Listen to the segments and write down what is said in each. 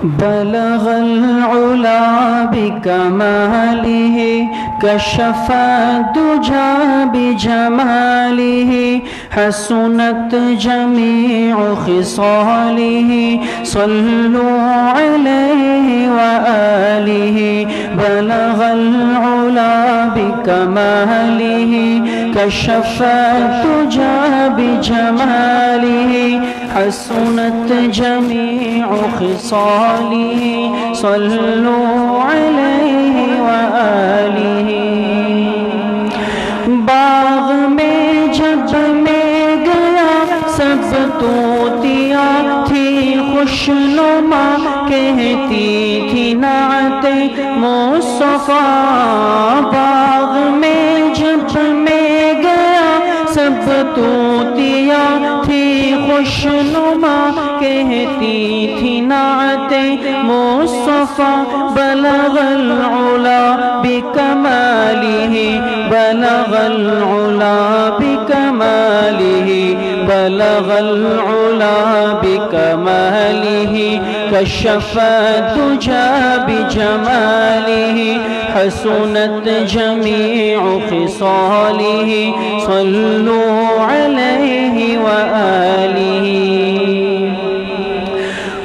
بلغ العلا بکمالہ کشف الدجى بجمالہ حسنت جمیع خصالہ صلوا علیہ وآلہ بلغ العلا بکمالہ کشف الدجى بجمالہ حسنت جمیع خصالہ صلوا علیہ وآلہ باغ میں جب میں گیا سب طوطیاں تھی خوشنما کہتی تھی نعت مصطفیٰ باغ میں جب میں گیا سب طوطیاں تھی خوشنما کہتی تھی نعت مصطفیٰ بلغ العلا بکمالہ بلغ العلا بکمالہ بلغ العلا بکمالہ کشف الدجى بجمالہ حسنت جمیع خصالہ صلوا علیہ وآلہ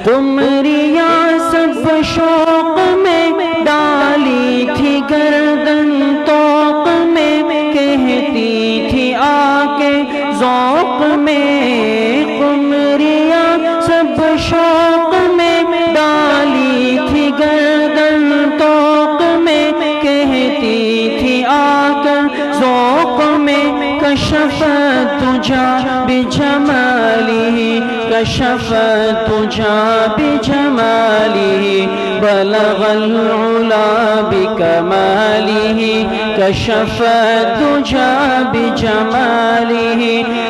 قمریاں سب شوق میں ڈالی تھی گردن طوق میں کہتی تھی آ کے ذوق میں قمریاں سب شوق میں ڈالی تھی گردن طوق میں کہتی تھی آ کر ذوق میں کشف الدجى بجمالہ کشف الدجى بجمالہ بلغ العلا بکمالہ کشف الدجى بجمالہ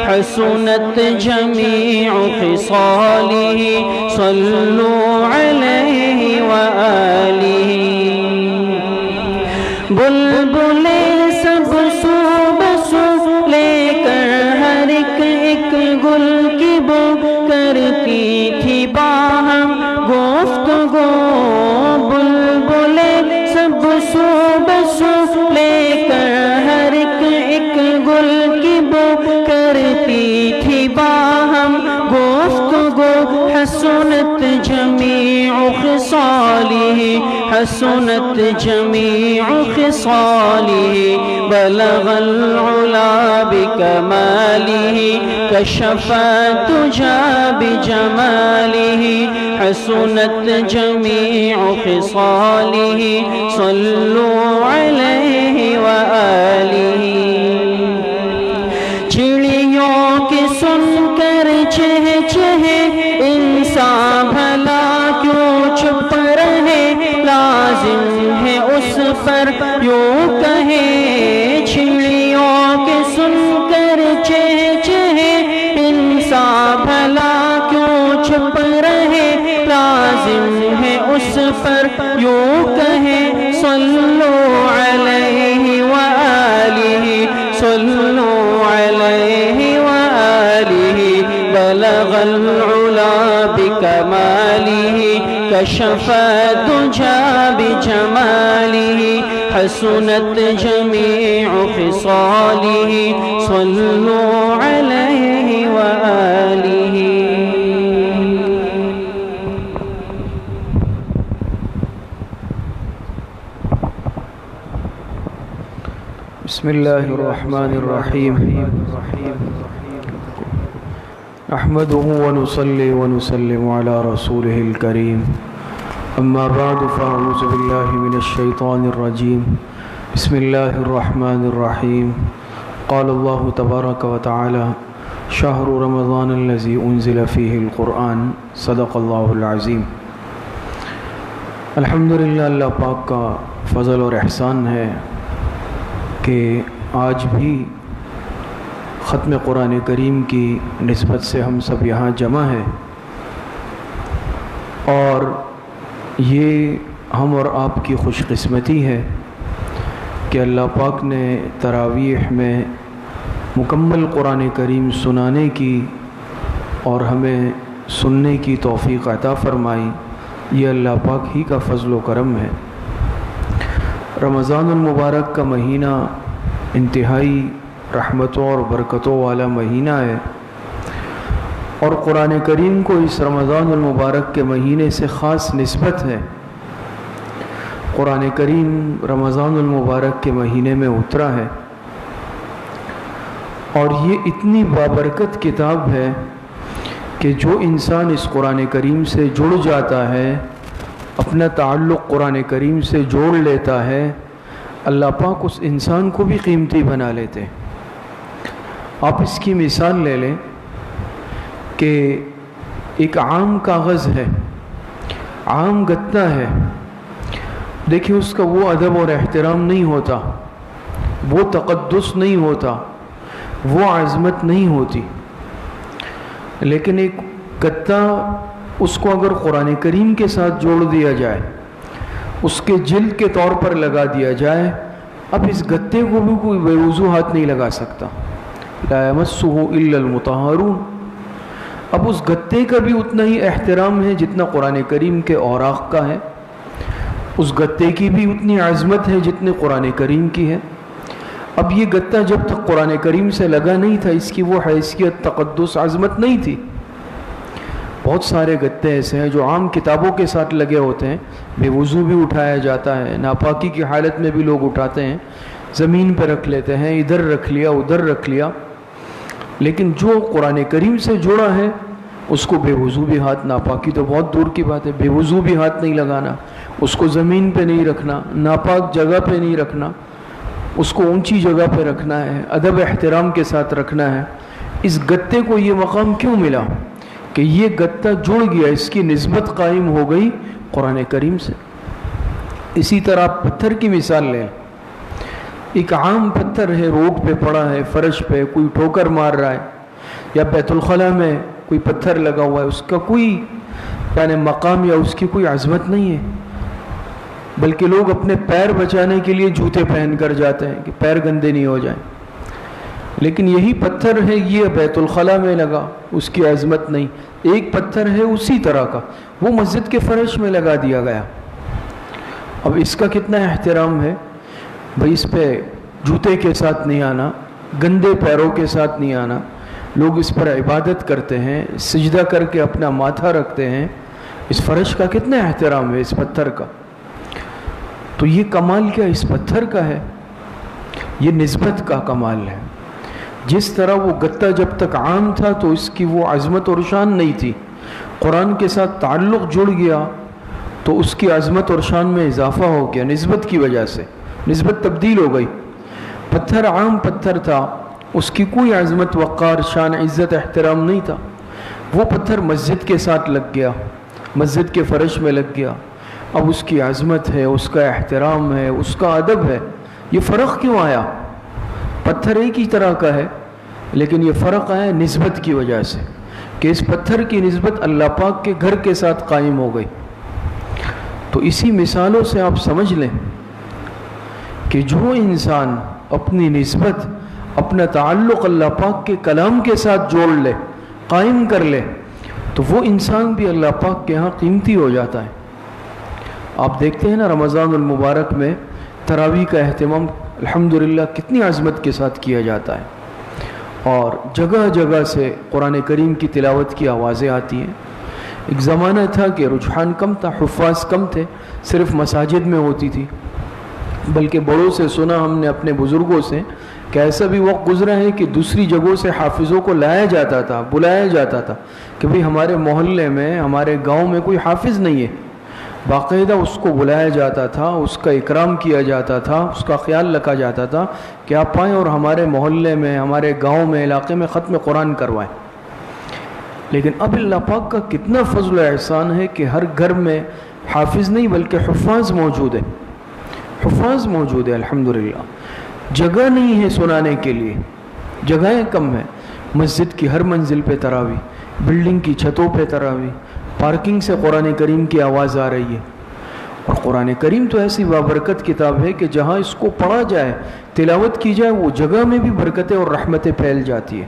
حسنت جمیع خصالہ صلوا علیہ وآلہ بلبلیں سب صوب صوب لے کر ہر ایک گل کی بو کرتی تھی باہم گفتگو بلبلیں سب صوب صوب لے کر ہر ایک گل کی بو کرتی تھی باہم گفتگو حسنت جمیع خصالہ حسنت جمیع خصالہ بلغ العلا بکمالہ کشف الدجى بجمالہ حسنت جمیع خصالہ صلوا علیہ وآلہ چڑیوں کی سن کر چہ چہے انسان بھلا کیوں چھپ رہے لازم ہے اس پر یوں کہے چڑیوں کے سن کر چہ چہے انسان بھلا کیوں چھپ رہے لازم ہے اس پر یوں کہے صلوا علیہ وآلہ صلوا علیہ وآلہ بلغ العلا بکمالہ کشف الدجى بجمالہ حسنت جمیع خصالہ صلوا علیہ وآلہ بسم اللہ الرحمن الرحیم نحمده ونصلي ونسلم على رسوله الكريم اما بعد فاعوذ بالله من الشيطان الرجيم بسم الله الرحمن الرحيم قال الله تبارك وتعالى شهر رمضان الذي انزل فيه القرآن صدق الله العظيم الحمدللہ اللہ پاک کا فضل اور احسان ہے کہ آج بھی ختم قرآن کریم کی نسبت سے ہم سب یہاں جمع ہیں اور یہ ہم اور آپ کی خوش قسمتی ہے کہ اللہ پاک نے تراویح میں مکمل قرآن کریم سنانے کی اور ہمیں سننے کی توفیق عطا فرمائی یہ اللہ پاک ہی کا فضل و کرم ہے۔ رمضان المبارک کا مہینہ انتہائی رحمتوں اور برکتوں والا مہینہ ہے، اور قرآن کریم کو اس رمضان المبارک کے مہینے سے خاص نسبت ہے۔ قرآن کریم رمضان المبارک کے مہینے میں اترا ہے، اور یہ اتنی بابرکت کتاب ہے کہ جو انسان اس قرآن کریم سے جڑ جاتا ہے، اپنا تعلق قرآن کریم سے جوڑ لیتا ہے، اللہ پاک اس انسان کو بھی قیمتی بنا لیتے ہیں۔ آپ اس کی مثال لے لیں کہ ایک عام کاغذ ہے، عام گتا ہے، دیکھیں اس کا وہ ادب اور احترام نہیں ہوتا، وہ تقدس نہیں ہوتا، وہ عظمت نہیں ہوتی، لیکن ایک گتا اس کو اگر قرآن کریم کے ساتھ جوڑ دیا جائے، اس کے جلد کے طور پر لگا دیا جائے، اب اس گتے کو بھی کوئی بے وضو ہاتھ نہیں لگا سکتا، لا یمسہ الا المطہرون۔ اب اس گتے کا بھی اتنا ہی احترام ہے جتنا قرآن کریم کے اوراق کا ہے، اس گتے کی بھی اتنی عظمت ہے جتنی قرآن کریم کی ہے۔ اب یہ گتا جب تک قرآن کریم سے لگا نہیں تھا، اس کی وہ حیثیت، تقدس، عظمت نہیں تھی۔ بہت سارے گتے ایسے ہیں جو عام کتابوں کے ساتھ لگے ہوتے ہیں، بے وضو بھی اٹھایا جاتا ہے، ناپاکی کی حالت میں بھی لوگ اٹھاتے ہیں، زمین پہ رکھ لیتے ہیں، ادھر رکھ لیا ادھر رکھ لیا، لیکن جو قرآن کریم سے جڑا ہے اس کو بے وضو بھی ہاتھ، ناپاکی تو بہت دور کی بات ہے، بے وضو بھی ہاتھ نہیں لگانا، اس کو زمین پہ نہیں رکھنا، ناپاک جگہ پہ نہیں رکھنا، اس کو اونچی جگہ پہ رکھنا ہے، ادب احترام کے ساتھ رکھنا ہے۔ اس گتے کو یہ مقام کیوں ملا کہ یہ گتا جڑ گیا، اس کی نسبت قائم ہو گئی قرآن کریم سے۔ اسی طرح آپ پتھر کی مثال لیں، ایک عام پتھر ہے، روڈ پہ پڑا ہے، فرش پہ کوئی ٹھوکر مار رہا ہے، یا بیت الخلاء میں کوئی پتھر لگا ہوا ہے، اس کا کوئی یعنی مقام یا اس کی کوئی عظمت نہیں ہے، بلکہ لوگ اپنے پیر بچانے کے لیے جوتے پہن کر جاتے ہیں کہ پیر گندے نہیں ہو جائیں، لیکن یہی پتھر ہے، یہ بیت الخلاء میں لگا، اس کی عظمت نہیں۔ ایک پتھر ہے اسی طرح کا، وہ مسجد کے فرش میں لگا دیا گیا، اب اس کا کتنا احترام ہے بھئی، اس پہ جوتے کے ساتھ نہیں آنا، گندے پیروں کے ساتھ نہیں آنا، لوگ اس پر عبادت کرتے ہیں، سجدہ کر کے اپنا ماتھا رکھتے ہیں، اس فرش کا کتنا احترام ہے، اس پتھر کا۔ تو یہ کمال کیا اس پتھر کا ہے، یہ نسبت کا کمال ہے۔ جس طرح وہ گتا جب تک عام تھا تو اس کی وہ عظمت اور شان نہیں تھی، قرآن کے ساتھ تعلق جڑ گیا تو اس کی عظمت اور شان میں اضافہ ہو گیا، نسبت کی وجہ سے نسبت تبدیل ہو گئی۔ پتھر عام پتھر تھا، اس کی کوئی عظمت، وقار، شان، عزت، احترام نہیں تھا، وہ پتھر مسجد کے ساتھ لگ گیا، مسجد کے فرش میں لگ گیا، اب اس کی عظمت ہے، اس کا احترام ہے، اس کا ادب ہے۔ یہ فرق کیوں آیا؟ پتھر ایک ہی طرح کا ہے، لیکن یہ فرق آیا نسبت کی وجہ سے، کہ اس پتھر کی نسبت اللہ پاک کے گھر کے ساتھ قائم ہو گئی۔ تو اسی مثالوں سے آپ سمجھ لیں کہ جو انسان اپنی نسبت، اپنا تعلق اللہ پاک کے کلام کے ساتھ جوڑ لے، قائم کر لے، تو وہ انسان بھی اللہ پاک کے ہاں قیمتی ہو جاتا ہے۔ آپ دیکھتے ہیں نا رمضان المبارک میں تراویح کا اہتمام الحمدللہ کتنی عظمت کے ساتھ کیا جاتا ہے، اور جگہ جگہ سے قرآن کریم کی تلاوت کی آوازیں آتی ہیں۔ ایک زمانہ تھا کہ رجحان کم تھا، حفاظ کم تھے، صرف مساجد میں ہوتی تھی، بلکہ بڑوں سے سنا ہم نے اپنے بزرگوں سے کہ ایسا بھی وقت گزرا ہے کہ دوسری جگہوں سے حافظوں کو لایا جاتا تھا، بلایا جاتا تھا کہ بھئی ہمارے محلے میں، ہمارے گاؤں میں کوئی حافظ نہیں ہے، باقاعدہ اس کو بلایا جاتا تھا، اس کا اکرام کیا جاتا تھا، اس کا خیال رکھا جاتا تھا کہ آپ آئیں اور ہمارے محلے میں، ہمارے گاؤں میں، علاقے میں ختم قرآن کروائیں۔ لیکن اب اللہ پاک کا کتنا فضل و احسان ہے کہ ہر گھر میں حافظ نہیں بلکہ حفاظ موجود ہے، حفاظ موجود ہے الحمدللہ۔ جگہ نہیں ہے سنانے کے لیے، جگہیں کم ہیں، مسجد کی ہر منزل پہ تراویح، بلڈنگ کی چھتوں پہ تراویح، پارکنگ سے قرآن کریم کی آواز آ رہی ہے۔ اور قرآن کریم تو ایسی بابرکت کتاب ہے کہ جہاں اس کو پڑھا جائے، تلاوت کی جائے، وہ جگہ میں بھی برکتیں اور رحمتیں پھیل جاتی ہے۔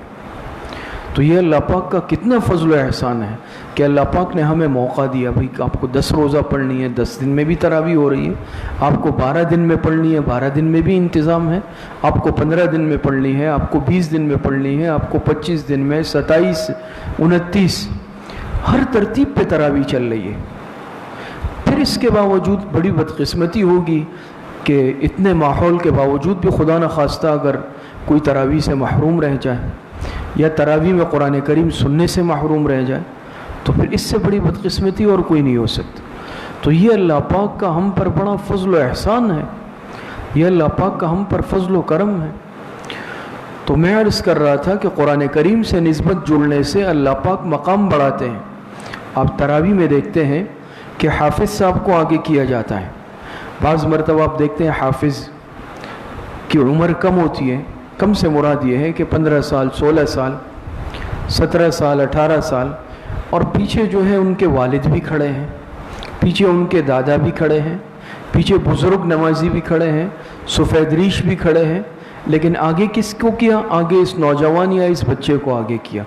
تو یہ اللہ پاک کا کتنا فضل و احسان ہے کہ اللہ پاک نے ہمیں موقع دیا، بھائی آپ کو 10 روزہ پڑھنی ہے، 10 دن میں بھی تراویح ہو رہی ہے، آپ کو 12 دن میں پڑھنی ہے، 12 دن میں بھی انتظام ہے، آپ کو 15 دن میں پڑھنی ہے، آپ کو 20 دن میں پڑھنی ہے، آپ کو 25 دن میں، 27، 29، ہر ترتیب پہ تراویح چل رہی ہے۔ پھر اس کے باوجود بڑی بدقسمتی ہوگی کہ اتنے ماحول کے باوجود بھی خدا نخواستہ اگر کوئی تراویح سے محروم رہ جائے یا تراویح میں قرآن کریم سننے سے محروم رہ جائے، تو پھر اس سے بڑی بدقسمتی اور کوئی نہیں ہو سکتی۔ تو یہ اللہ پاک کا ہم پر بڑا فضل و احسان ہے، یہ اللہ پاک کا ہم پر فضل و کرم ہے۔ تو میں عرض کر رہا تھا کہ قرآن کریم سے نسبت جڑنے سے اللہ پاک مقام بڑھاتے ہیں۔ آپ تراویح میں دیکھتے ہیں کہ حافظ صاحب کو آگے کیا جاتا ہے، بعض مرتبہ آپ دیکھتے ہیں حافظ کی عمر کم ہوتی ہے، کم سے مراد یہ ہے کہ 15 سال، 16 سال، 17 سال، 18 سال، اور پیچھے جو ہے ان کے والد بھی کھڑے ہیں، پیچھے ان کے دادا بھی کھڑے ہیں، پیچھے بزرگ نمازی بھی کھڑے ہیں، سفید ریش بھی کھڑے ہیں، لیکن آگے کس کو کیا؟ آگے اس نوجوان یا اس بچے کو آگے کیا،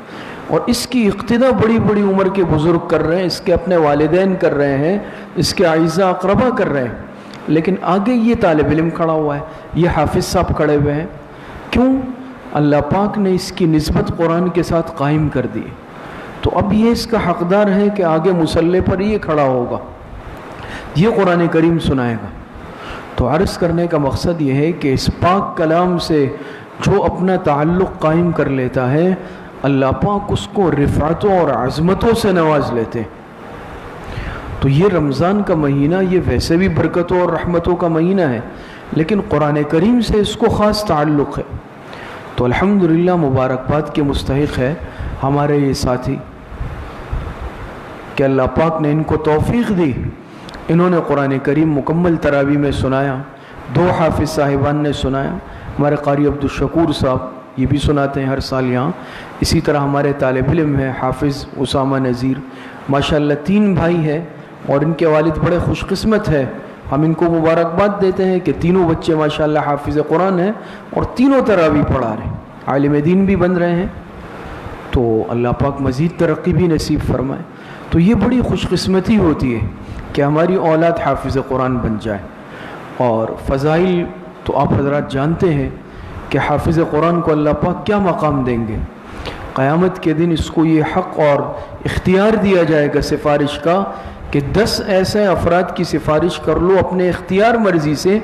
اور اس کی اقتدا بڑی بڑی عمر کے بزرگ کر رہے ہیں، اس کے اپنے والدین کر رہے ہیں، اس کے اعزاء اقربا کر رہے ہیں، لیکن آگے یہ طالب علم کھڑا ہوا ہے، یہ حافظ صاحب کھڑے ہوئے ہیں۔ کیوں؟ اللہ پاک نے اس کی نسبت قرآن کے ساتھ قائم کر دی، تو اب یہ اس کا حقدار ہے کہ آگے مصلی پر یہ کھڑا ہوگا، یہ قرآن کریم سنائے گا۔ تو عرض کرنے کا مقصد یہ ہے کہ اس پاک کلام سے جو اپنا تعلق قائم کر لیتا ہے، اللہ پاک اس کو رفعتوں اور عظمتوں سے نواز لیتے ہیں۔ تو یہ رمضان کا مہینہ یہ ویسے بھی برکتوں اور رحمتوں کا مہینہ ہے، لیکن قرآن کریم سے اس کو خاص تعلق ہے۔ تو الحمدللہ مبارکباد کے مستحق ہے ہمارے یہ ساتھی کہ اللہ پاک نے ان کو توفیق دی، انہوں نے قرآن کریم مکمل تراویح میں سنایا، 2 حافظ صاحبان نے سنایا، ہمارے قاری عبدالشکور صاحب یہ بھی سناتے ہیں ہر سال یہاں، اسی طرح ہمارے طالب علم ہیں حافظ اسامہ نذیر، ماشاءاللہ 3 بھائی ہیں، اور ان کے والد بڑے خوش قسمت ہیں، ہم ان کو مبارکباد دیتے ہیں کہ تینوں بچے ماشاءاللہ حافظ قرآن ہیں اور تینوں تراویح پڑھا رہے ہیں، عالم دین بھی بن رہے ہیں۔ تو اللہ پاک مزید ترقی بھی نصیب فرمائے۔ تو یہ بڑی خوش قسمتی ہوتی ہے کہ ہماری اولاد حافظ قرآن بن جائے، اور فضائل تو آپ حضرات جانتے ہیں کہ حافظ قرآن کو اللہ پاک کیا مقام دیں گے۔ قیامت کے دن اس کو یہ حق اور اختیار دیا جائے گا سفارش کا کہ 10 ایسے افراد کی سفارش کر لو اپنے اختیار مرضی سے،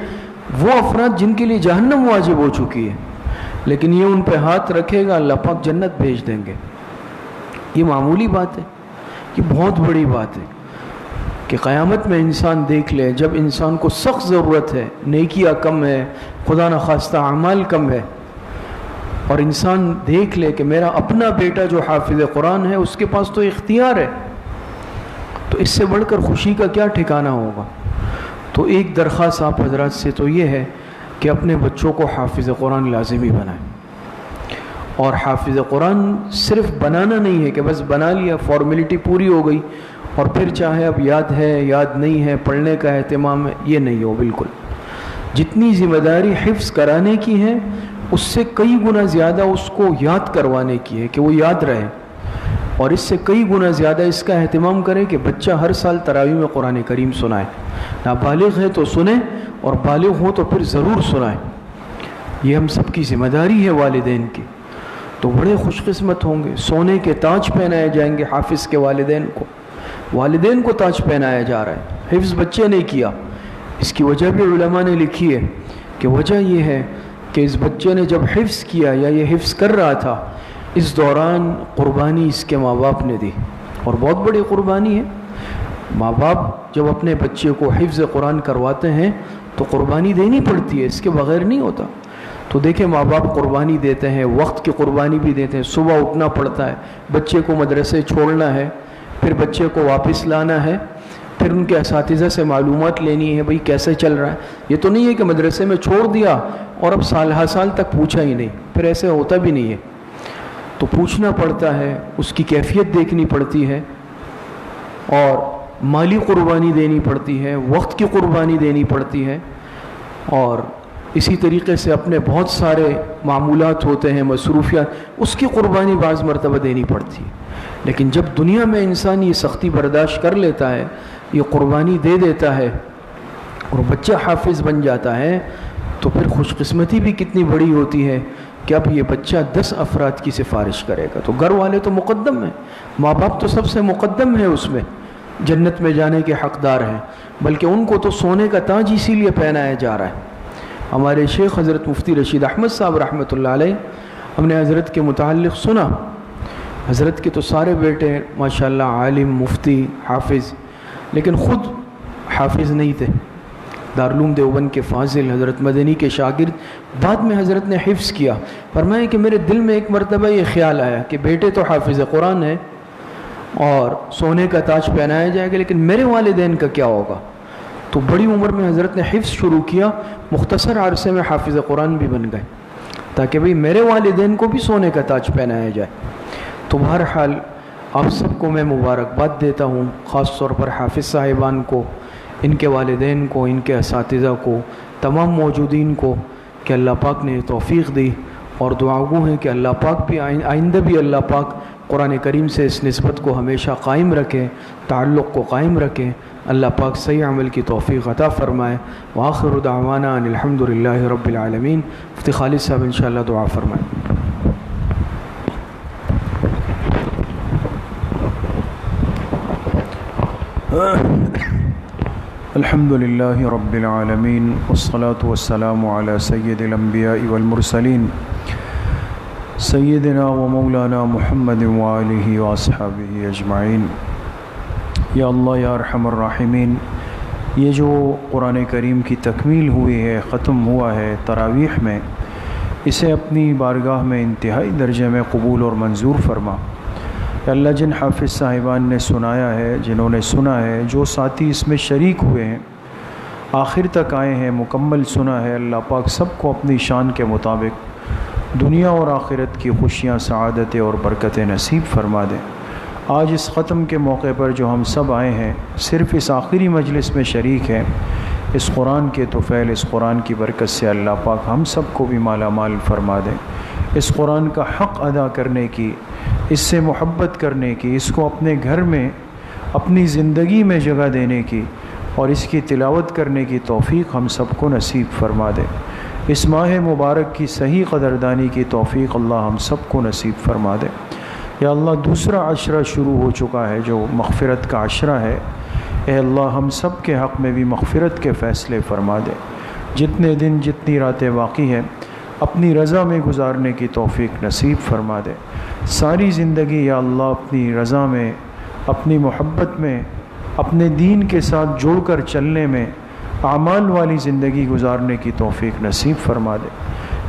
وہ افراد جن کے لیے جہنم واجب ہو چکی ہے، لیکن یہ ان پہ ہاتھ رکھے گا، اللہ پاک جنت بھیج دیں گے۔ یہ معمولی بات ہے، یہ بہت بڑی بات ہے کہ قیامت میں انسان دیکھ لے، جب انسان کو سخت ضرورت ہے، نیکیاں کم ہے، خدا نخواستہ اعمال کم ہے، اور انسان دیکھ لے کہ میرا اپنا بیٹا جو حافظ قرآن ہے اس کے پاس تو اختیار ہے، تو اس سے بڑھ کر خوشی کا کیا ٹھکانہ ہوگا۔ تو ایک درخواست آپ حضرات سے تو یہ ہے کہ اپنے بچوں کو حافظ قرآن لازمی بنائیں، اور حافظ قرآن صرف بنانا نہیں ہے کہ بس بنا لیا، فارمیلٹی پوری ہو گئی اور پھر چاہے اب یاد ہے یاد نہیں ہے، پڑھنے کا اہتمام ہے، یہ نہیں ہو بالکل۔ جتنی ذمہ داری حفظ کرانے کی ہے اس سے کئی گنا زیادہ اس کو یاد کروانے کی ہے کہ وہ یاد رہے، اور اس سے کئی گنا زیادہ اس کا اہتمام کرے کہ بچہ ہر سال تراویح میں قرآن کریم سنائے، نابالغ ہے تو سنیں اور بالغ ہو تو پھر ضرور سنائیں۔ یہ ہم سب کی ذمہ داری ہے والدین کی۔ تو بڑے خوش قسمت ہوں گے، سونے کے تاج پہنائے جائیں گے حافظ کے والدین کو تاج پہنایا جا رہا ہے، حفظ بچے نے کیا۔ اس کی وجہ بھی علماء نے لکھی ہے کہ وجہ یہ ہے کہ اس بچے نے جب حفظ کیا یا یہ حفظ کر رہا تھا، اس دوران قربانی اس کے ماں باپ نے دی، اور بہت بڑی قربانی ہے۔ ماں باپ جب اپنے بچے کو حفظ قرآن کرواتے ہیں تو قربانی دینی پڑتی ہے، اس کے بغیر نہیں ہوتا۔ تو دیکھیں ماں باپ قربانی دیتے ہیں، وقت کی قربانی بھی دیتے ہیں، صبح اٹھنا پڑتا ہے، بچے کو مدرسے چھوڑنا ہے، پھر بچے کو واپس لانا ہے، پھر ان کے اساتذہ سے معلومات لینی ہے بھئی کیسے چل رہا ہے۔ یہ تو نہیں ہے کہ مدرسے میں چھوڑ دیا اور اب سال ہر سال تک پوچھا ہی نہیں، پھر ایسے ہوتا بھی نہیں ہے۔ تو پوچھنا پڑتا ہے، اس کی کیفیت دیکھنی پڑتی ہے، اور مالی قربانی دینی پڑتی ہے، وقت کی قربانی دینی پڑتی ہے، اور اسی طریقے سے اپنے بہت سارے معمولات ہوتے ہیں، مصروفیات، اس کی قربانی بعض مرتبہ دینی پڑتی ہے، لیکن جب دنیا میں انسان یہ سختی برداشت کر لیتا ہے، یہ قربانی دے دیتا ہے اور بچہ حافظ بن جاتا ہے، تو پھر خوش قسمتی بھی کتنی بڑی ہوتی ہے کہ اب یہ بچہ 10 افراد کی سفارش کرے گا۔ تو گھر والے تو مقدم ہیں، ماں باپ تو سب سے مقدم ہے، اس میں جنت میں جانے کے حقدار ہیں، بلکہ ان کو تو سونے کا تاج اسی لیے پہنایا جا رہا ہے۔ ہمارے شیخ حضرت مفتی رشید احمد صاحب رحمۃ اللہ علیہ، ہم نے حضرت کے متعلق سنا، حضرت کے تو سارے بیٹے ماشاءاللہ عالم، مفتی، حافظ، لیکن خود حافظ نہیں تھے۔ دارالعلوم دیوبند کے فاضل، حضرت مدنی کے شاگرد، بعد میں حضرت نے حفظ کیا۔ فرمایا کہ میرے دل میں ایک مرتبہ یہ خیال آیا کہ بیٹے تو حافظ قرآن ہے اور سونے کا تاج پہنایا جائے گا، لیکن میرے والدین کا کیا ہوگا؟ تو بڑی عمر میں حضرت نے حفظ شروع کیا، مختصر عرصے میں حافظ قرآن بھی بن گئے، تاکہ بھئی میرے والدین کو بھی سونے کا تاج پہنایا جائے۔ تو بہرحال آپ سب کو میں مبارکباد دیتا ہوں، خاص طور پر حافظ صاحبان کو، ان کے والدین کو، ان کے اساتذہ کو، تمام موجودین کو، کہ اللہ پاک نے توفیق دی، اور دعاگو ہیں کہ اللہ پاک بھی آئندہ بھی اللہ پاک قرآن کریم سے اس نسبت کو ہمیشہ قائم رکھے، تعلق کو قائم رکھے، اللہ پاک صحیح عمل کی توفیق عطا فرمائے۔ وآخر دعوانا ان الحمدللہ رب العالمین۔ مفتی خالد صاحب انشاءاللہ دعا فرمائیں۔ الحمد للہ رب العالمین، والصلاة والسلام علی سید الانبیاء والمرسلین، سیدنا و مولانا محمد وآلہ واصحابہ اجمعین۔ یا اللہ یا ارحم الراحمین، یہ جو قرآن کریم کی تکمیل ہوئی ہے، ختم ہوا ہے تراویح میں، اسے اپنی بارگاہ میں انتہائی درجے میں قبول اور منظور فرما۔ کہ اللہ جن حافظ صاحبان نے سنایا ہے، جنہوں نے سنا ہے، جو ساتھی اس میں شریک ہوئے ہیں، آخر تک آئے ہیں، مکمل سنا ہے، اللہ پاک سب کو اپنی شان کے مطابق دنیا اور آخرت کی خوشیاں، سعادتیں اور برکتیں نصیب فرما دیں۔ آج اس ختم کے موقع پر جو ہم سب آئے ہیں، صرف اس آخری مجلس میں شریک ہیں، اس قرآن کے طفیل، اس قرآن کی برکت سے اللہ پاک ہم سب کو بھی مالا مال فرما دیں۔ اس قرآن کا حق ادا کرنے کی، اس سے محبت کرنے کی، اس کو اپنے گھر میں، اپنی زندگی میں جگہ دینے کی اور اس کی تلاوت کرنے کی توفیق ہم سب کو نصیب فرما دے۔ اس ماہ مبارک کی صحیح قدردانی کی توفیق اللہ ہم سب کو نصیب فرما دے۔ یا اللہ دوسرا عشرہ شروع ہو چکا ہے جو مغفرت کا عشرہ ہے، اے اللہ ہم سب کے حق میں بھی مغفرت کے فیصلے فرما دے۔ جتنے دن، جتنی راتیں باقی ہیں، اپنی رضا میں گزارنے کی توفیق نصیب فرما دے۔ ساری زندگی یا اللہ اپنی رضا میں، اپنی محبت میں، اپنے دین کے ساتھ جوڑ کر چلنے میں اعمال والی زندگی گزارنے کی توفیق نصیب فرما دے۔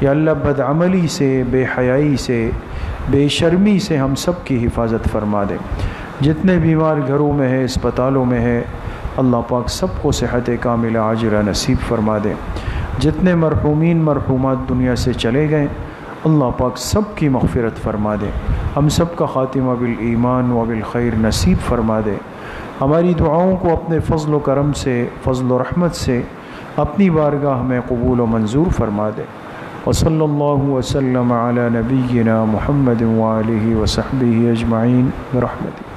یا اللہ بدعملی سے، بے حیائی سے، بے شرمی سے ہم سب کی حفاظت فرما دے۔ جتنے بیمار گھروں میں ہے، اسپتالوں میں ہے، اللہ پاک سب کو صحت کاملہ عاجلہ نصیب فرما دے۔ جتنے مرحومین مرحومات دنیا سے چلے گئے، اللہ پاک سب کی مغفرت فرما دے۔ ہم سب کا خاتمہ بالایمان و بالخیر نصیب فرما دے۔ ہماری دعاؤں کو اپنے فضل و کرم سے، فضل و رحمت سے اپنی بارگاہ میں قبول و منظور فرما دے۔ وصلی اللہ وسلم علی نبینا محمد وآلہ وصحبہ اجمعین برحمتہ۔